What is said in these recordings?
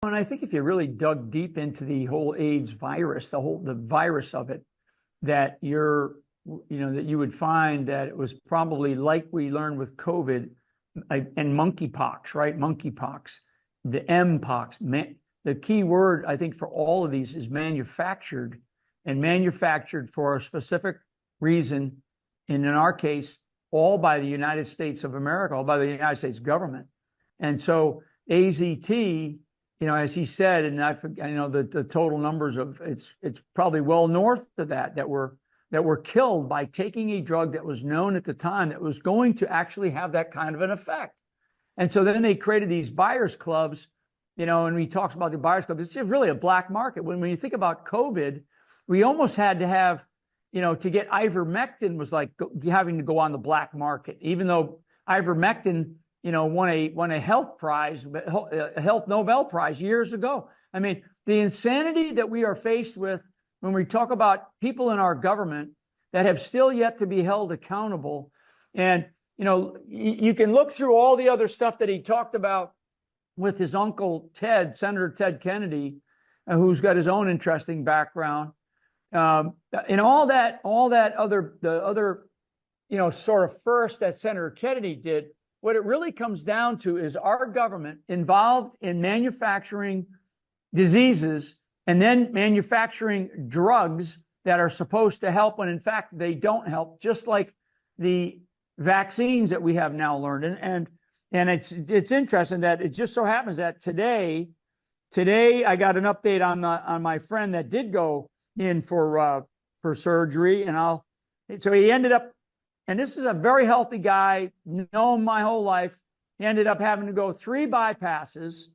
And I think if you really dug deep into the whole AIDS virus, the virus of it, that you would find that it was probably like we learned with COVID and monkeypox, right? Monkeypox, the Mpox. The key word, I think, for all of these is manufactured, and manufactured for a specific reason. And in our case, all by the United States of America, all by the United States government. And so AZT, as he said, and the total numbers of it's probably well north of that were killed by taking a drug that was known at the time that was going to actually have that kind of an effect. And so then they created these buyers clubs, and he talks about the buyers club. It's just really a black market. When you think about COVID, we almost had to have, to get ivermectin was like having to go on the black market, even though ivermectin, won a health prize, a health Nobel Prize years ago. I mean, the insanity that we are faced with when we talk about people in our government that have still yet to be held accountable. And, you can look through all the other stuff that he talked about with his uncle Ted, Senator Ted Kennedy, who's got his own interesting background. And all that other, sort of first that Senator Kennedy did. What it really comes down to is our government involved in manufacturing diseases and then manufacturing drugs that are supposed to help when in fact they don't help, just like the vaccines that we have now learned. And it's interesting that it just so happens that today I got an update on my friend that did go in for surgery, so he ended up. And this is a very healthy guy, known my whole life. He ended up having to go 3 bypasses,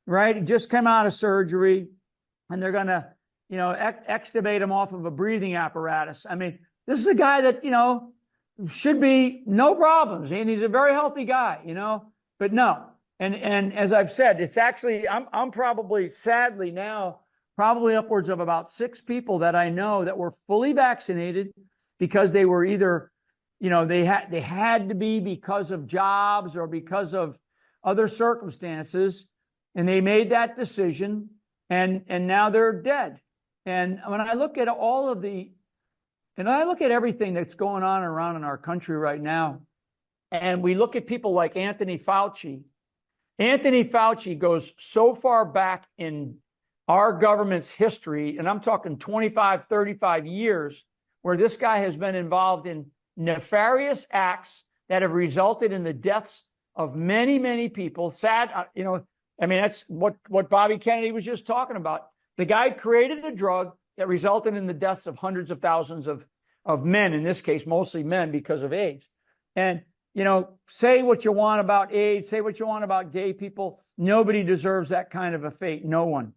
right? He just came out of surgery, and they're going to, extubate him off of a breathing apparatus. I mean, this is a guy that, should be no problems. And he's a very healthy guy, but no. And as I've said, it's actually, I'm probably, sadly now, probably upwards of about 6 people that I know that were fully vaccinated because they were either they had to be because of jobs or because of other circumstances, and they made that decision, and now they're dead. And when I look at I look at everything that's going on around in our country right now, and we look at people like Anthony Fauci. Anthony Fauci goes so far back in our government's history, and I'm talking 25, 35 years, where this guy has been involved in nefarious acts that have resulted in the deaths of many, many people. Sad, that's what Bobby Kennedy was just talking about. The guy created a drug that resulted in the deaths of hundreds of thousands of men, in this case, mostly men, because of AIDS. And, say what you want about AIDS, say what you want about gay people. Nobody deserves that kind of a fate. No one.